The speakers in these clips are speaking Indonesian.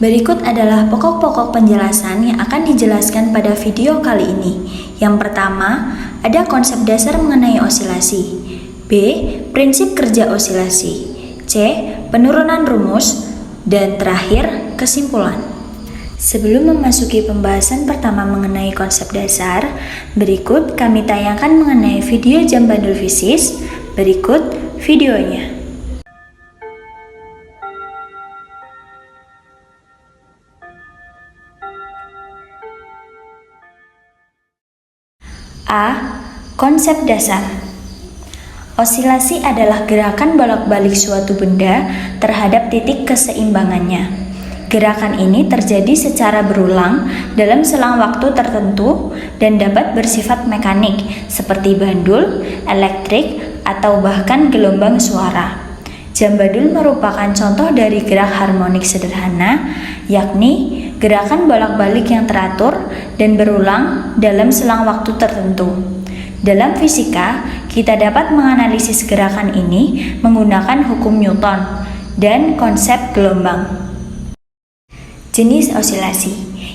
Berikut adalah pokok-pokok penjelasan yang akan dijelaskan pada video kali ini. Yang pertama, ada konsep dasar mengenai osilasi. B. Prinsip kerja osilasi. C. Penurunan rumus. Dan terakhir, kesimpulan. Sebelum memasuki pembahasan pertama mengenai konsep dasar, berikut kami tayangkan mengenai video jam bandul fisis. Berikut videonya. A. Konsep dasar. Osilasi adalah gerakan bolak-balik suatu benda terhadap titik keseimbangannya. Gerakan ini terjadi secara berulang dalam selang waktu tertentu dan dapat bersifat mekanik seperti bandul, elektrik, atau bahkan gelombang suara. Jam bandul merupakan contoh dari gerak harmonik sederhana, yakni gerakan bolak-balik yang teratur dan berulang dalam selang waktu tertentu. Dalam fisika, kita dapat menganalisis gerakan ini menggunakan hukum Newton dan konsep gelombang. Jenis osilasi.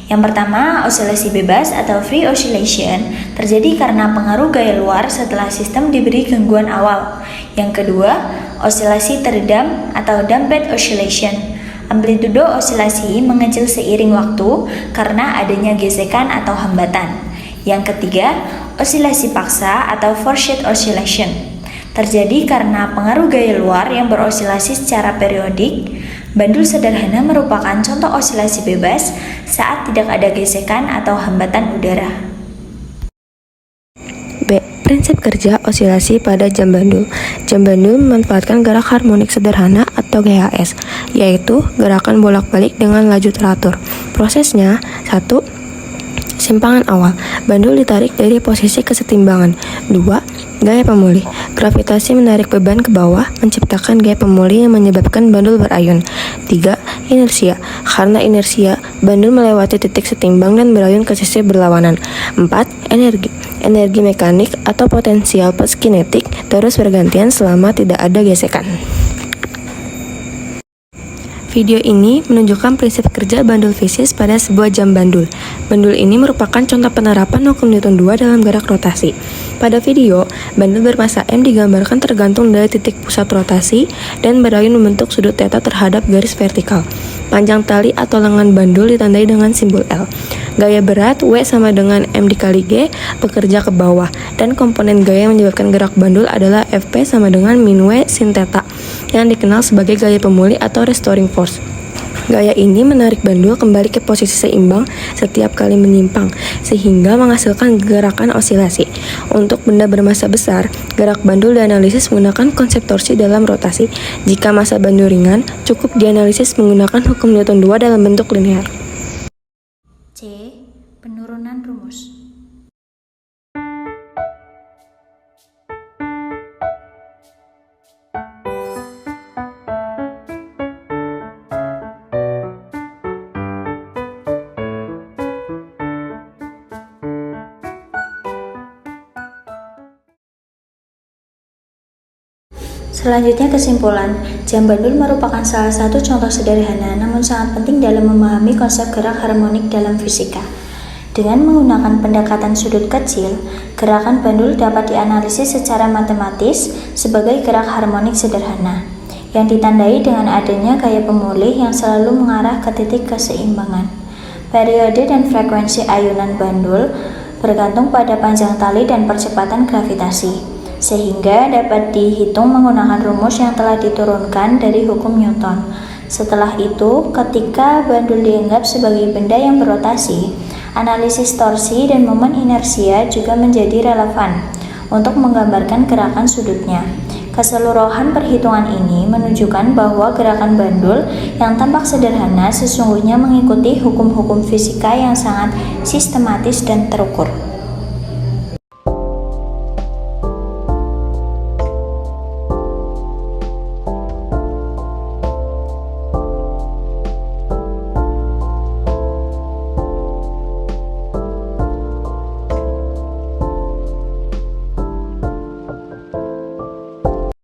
Yang pertama, osilasi bebas atau free oscillation terjadi karena pengaruh gaya luar setelah sistem diberi gangguan awal. Yang kedua, osilasi teredam atau damped oscillation. Amplitudo osilasi mengecil seiring waktu karena adanya gesekan atau hambatan. Yang ketiga, osilasi paksa atau forced oscillation terjadi karena pengaruh gaya luar yang berosilasi secara periodik. Bandul sederhana merupakan contoh osilasi bebas saat tidak ada gesekan atau hambatan udara. B. Prinsip kerja osilasi pada jam bandul. Jam bandul memanfaatkan gerak harmonik sederhana atau GHS, yaitu gerakan bolak-balik dengan laju teratur. Prosesnya, 1. Simpangan awal, bandul ditarik dari posisi kesetimbangan. 2. Gaya pemulih, gravitasi menarik beban ke bawah, menciptakan gaya pemulih yang menyebabkan bandul berayun. 3. Inersia, karena inersia, bandul melewati titik setimbang dan berayun ke sisi berlawanan. 4. Energi mekanik atau potensial plus kinetik terus bergantian selama tidak ada gesekan. Video ini menunjukkan prinsip kerja bandul fisis pada sebuah jam bandul. Bandul ini merupakan contoh penerapan hukum Newton 2 dalam gerak rotasi. Pada video, bandul bermassa M digambarkan tergantung dari titik pusat rotasi dan berayun membentuk sudut theta terhadap garis vertikal. Panjang tali atau lengan bandul ditandai dengan simbol L. Gaya berat W sama dengan M dikali G bekerja ke bawah, dan komponen gaya yang menyebabkan gerak bandul adalah Fp sama dengan min W sin theta, yang dikenal sebagai gaya pemulih atau restoring force. Gaya ini menarik bandul kembali ke posisi seimbang setiap kali menyimpang, sehingga menghasilkan gerakan osilasi. Untuk benda bermassa besar, gerak bandul dianalisis menggunakan konsep torsi dalam rotasi. Jika massa bandul ringan, cukup dianalisis menggunakan hukum Newton 2 dalam bentuk linear. C. Penurunan rumus. Selanjutnya kesimpulan, jam bandul merupakan salah satu contoh sederhana namun sangat penting dalam memahami konsep gerak harmonik dalam fisika. Dengan menggunakan pendekatan sudut kecil, gerakan bandul dapat dianalisis secara matematis sebagai gerak harmonik sederhana, yang ditandai dengan adanya gaya pemulih yang selalu mengarah ke titik keseimbangan. Periode dan frekuensi ayunan bandul bergantung pada panjang tali dan percepatan gravitasi, sehingga dapat dihitung menggunakan rumus yang telah diturunkan dari hukum Newton. Setelah itu, ketika bandul dianggap sebagai benda yang berotasi, analisis torsi dan momen inersia juga menjadi relevan untuk menggambarkan gerakan sudutnya. Keseluruhan perhitungan ini menunjukkan bahwa gerakan bandul yang tampak sederhana sesungguhnya mengikuti hukum-hukum fisika yang sangat sistematis dan terukur.